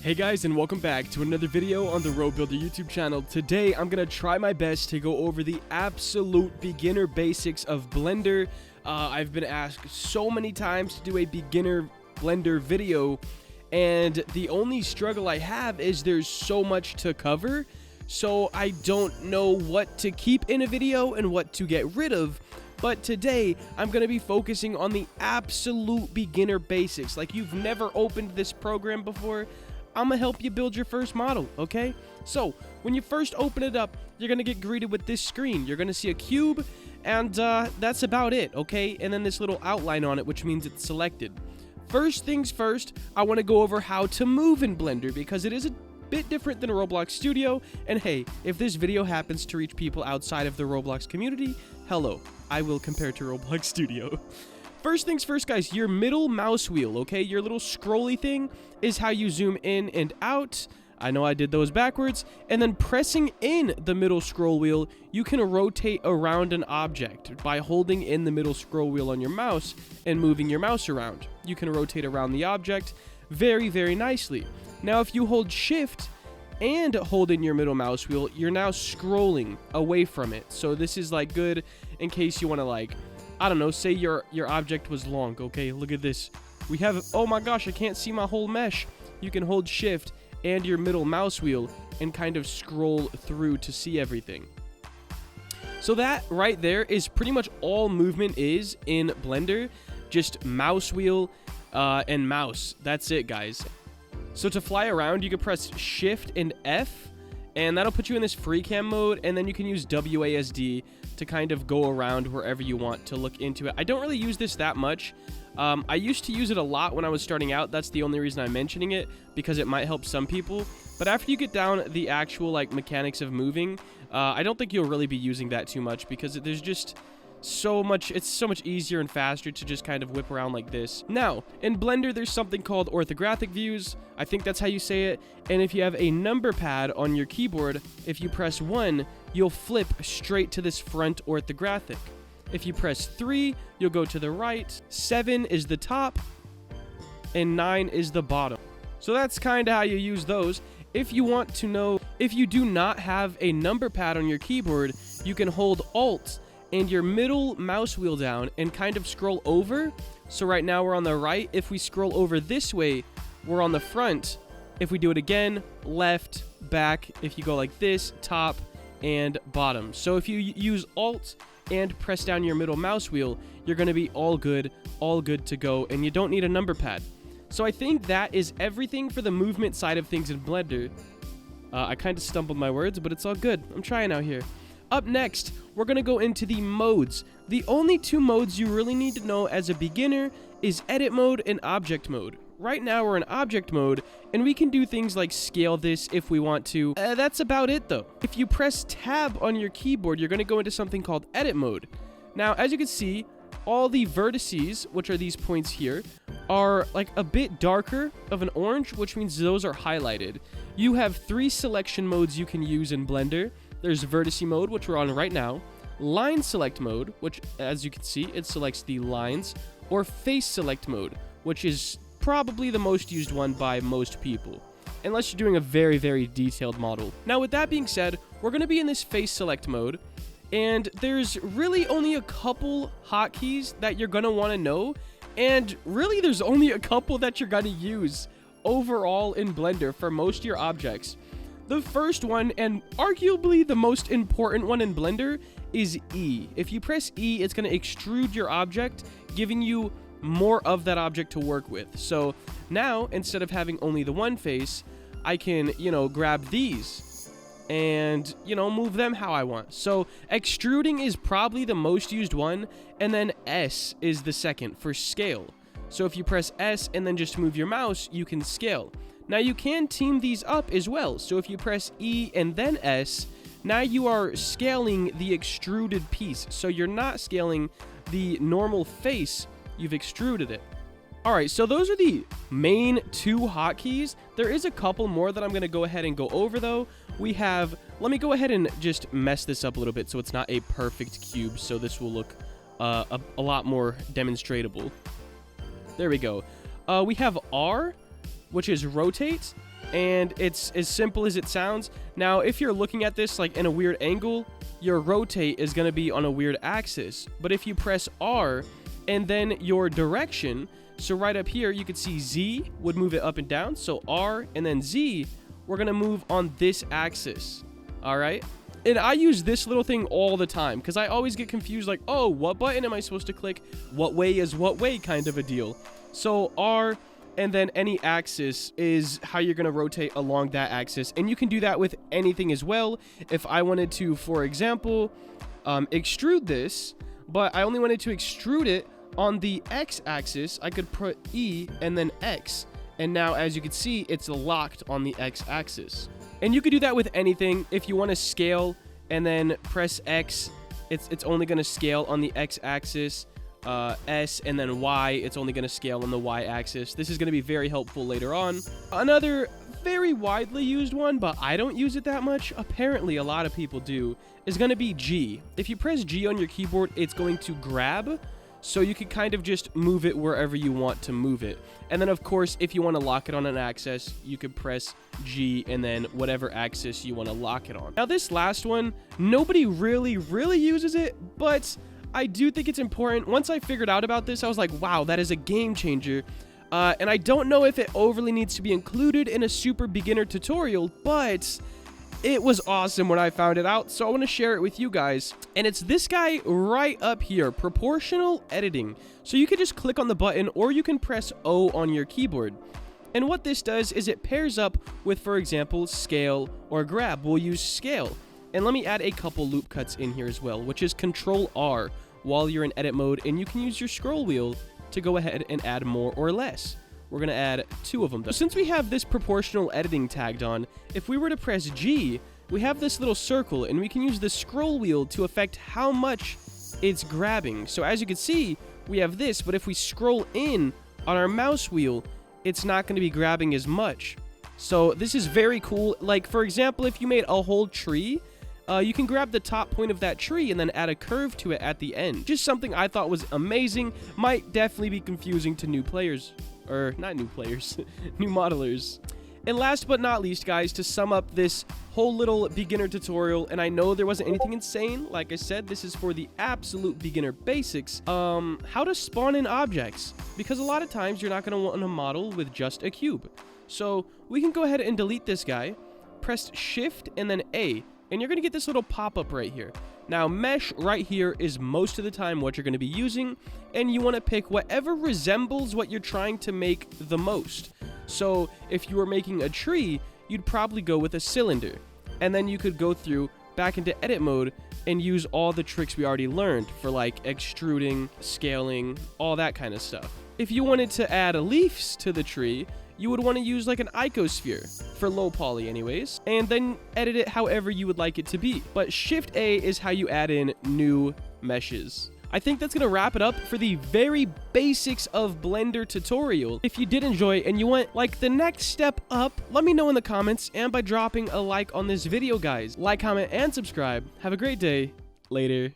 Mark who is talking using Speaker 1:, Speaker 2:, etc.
Speaker 1: Hey guys, and welcome back to another video on the Builder YouTube channel. Today I'm gonna try my best to go over the absolute beginner basics of Blender. I've been asked so many times to do a beginner Blender video, and the only struggle I have is there's so much to cover, so I don't know what to keep in a video and what to get rid of. But today, I'm going to be focusing on the absolute beginner basics. Like, you've never opened this program before, I'm going to help you build your first model, okay? So, when you first open it up, you're going to get greeted with this screen. You're going to see a cube, and that's about it, okay? And then this little outline on it, which means it's selected. First things first, I want to go over how to move in Blender, because it is a bit different than a Roblox Studio. And hey, if this video happens to reach people outside of the Roblox community, hello, I will compare to Roblox Studio. First things first, guys, your middle mouse wheel, okay? Your little scrolly thing is how you zoom in and out. I know I did those backwards. And then pressing in the middle scroll wheel, you can rotate around an object by holding in the middle scroll wheel on your mouse and moving your mouse around. You can rotate around the object very, very nicely. Now, if you hold shift and hold in your middle mouse wheel, you're now scrolling away from it. So this is like good in case you want to, like, I don't know, say your object was long. Okay, look at this. We have, oh my gosh, I can't see my whole mesh. You can hold shift and your middle mouse wheel and kind of scroll through to see everything. So that right there is pretty much all movement is in Blender. Just mouse wheel and mouse. That's it, guys. So to fly around, you can press Shift and F, and that'll put you in this free cam mode, and then you can use WASD to kind of go around wherever you want to look into it. I don't really use this that much. I used to use it a lot when I was starting out. That's the only reason I'm mentioning it, because it might help some people. But after you get down the actual, like, mechanics of moving, I don't think you'll really be using that too much, because there's just so much, it's so much easier and faster to just kind of whip around like this. Now, in Blender, there's something called orthographic views. I think that's how you say it. And if you have a number pad on your keyboard, if you press 1, you'll flip straight to this front orthographic. If you press 3, you'll go to the right, 7 is the top, and 9 is the bottom. So that's kind of how you use those. If you want to know, if you do not have a number pad on your keyboard, you can hold Alt and your middle mouse wheel down and kind of scroll over. So right now we're on the right. If we scroll over this way, we're on the front. If we do it again, left, back. If you go like this, top and bottom. So if you use Alt and press down your middle mouse wheel, you're going to be all good to go, and you don't need a number pad. So I think that is everything for the movement side of things in Blender. I kind of stumbled my words, but it's all good. I'm trying out here. Up next, we're going to go into the modes. The only two modes you really need to know as a beginner is edit mode and object mode. Right now we're in object mode, and we can do things like scale this if we want to. That's about it though. If you press tab on your keyboard, you're going to go into something called edit mode. Now, as you can see, all the vertices, which are these points here, are like a bit darker of an orange, which means those are highlighted. You have 3 selection modes you can use in Blender. There's vertice mode, which we're on right now, line select mode, which, as you can see, it selects the lines, or face select mode, which is probably the most used one by most people, unless you're doing a very, very detailed model. Now, with that being said, we're going to be in this face select mode, and there's really only a couple hotkeys that you're going to want to know, and really there's only a couple that you're going to use overall in Blender for most of your objects. The first one, and arguably the most important one in Blender, is E. If you press E, it's going to extrude your object, giving you more of that object to work with. So now, instead of having only the one face, I can, grab these and, move them how I want. So extruding is probably the most used one, and then S is the second for scale. So if you press S and then just move your mouse, you can scale. Now, you can team these up as well. So if you press E and then S, now you are scaling the extruded piece. So you're not scaling the normal face, you've extruded it. Alright, so those are the main 2 hotkeys. There is a couple more that I'm going to go ahead and go over, though. We have, let me go ahead and just mess this up a little bit so it's not a perfect cube, so this will look a lot more demonstratable. There we go. We have R, which is rotate, and it's as simple as it sounds. Now, if you're looking at this like in a weird angle, your rotate is going to be on a weird axis. But if you press R and then your direction, so right up here, you could see Z would move it up and down. So R and then Z, we're going to move on this axis. All right. And I use this little thing all the time because I always get confused like, oh, what button am I supposed to click? What way is what way kind of a deal. So R and then any axis is how you're going to rotate along that axis. And you can do that with anything as well. If I wanted to, for example, extrude this, but I only wanted to extrude it on the X axis, I could put E and then X. And now, as you can see, it's locked on the X axis. And you could do that with anything. If you want to scale and then press X, it's only going to scale on the X axis. S and then Y, it's only going to scale on the Y axis. This is going to be very helpful later on. Another very widely used one, but I don't use it that much, apparently a lot of people do, is going to be G. If you press G on your keyboard, it's going to grab. So you can kind of just move it wherever you want to move it. And then, of course, if you want to lock it on an axis, you could press G and then whatever axis you want to lock it on. Now, this last one, nobody really uses it, but I do think it's important. Once I figured out about this, I was like, wow, that is a game changer. And I don't know if it overly needs to be included in a super beginner tutorial, but it was awesome when I found it out, so I want to share it with you guys. And it's this guy right up here, proportional editing. So you can just click on the button or you can press O on your keyboard. And what this does is it pairs up with, for example, scale or grab. We'll use scale. And let me add a couple loop cuts in here as well, which is Control R while you're in edit mode, and you can use your scroll wheel to go ahead and add more or less. We're going to add 2 of them. So since we have this proportional editing tagged on, if we were to press G, we have this little circle, and we can use the scroll wheel to affect how much it's grabbing. So as you can see, we have this, but if we scroll in on our mouse wheel, it's not going to be grabbing as much. So this is very cool. Like, for example, if you made a whole tree, you can grab the top point of that tree and then add a curve to it at the end. Just something I thought was amazing. Might definitely be confusing to new players. Or not new players, new modelers. And last but not least, guys, to sum up this whole little beginner tutorial, and I know there wasn't anything insane, like I said, this is for the absolute beginner basics, how to spawn in objects, because a lot of times you're not going to want a model with just a cube. So we can go ahead and delete this guy, press Shift and then A, and you're going to get this little pop-up right here. Now, mesh right here is most of the time what you're going to be using, and you want to pick whatever resembles what you're trying to make the most. So if you were making a tree, you'd probably go with a cylinder, and then you could go through back into edit mode and use all the tricks we already learned for like extruding, scaling, all that kind of stuff. If you wanted to add leaves to the tree, you would want to use like an icosphere for low poly anyways, and then edit it however you would like it to be. But Shift A is how you add in new meshes. I think that's going to wrap it up for the very basics of Blender tutorial. If you did enjoy and you want like the next step up, let me know in the comments and by dropping a like on this video, guys. Like, comment, and subscribe. Have a great day. Later.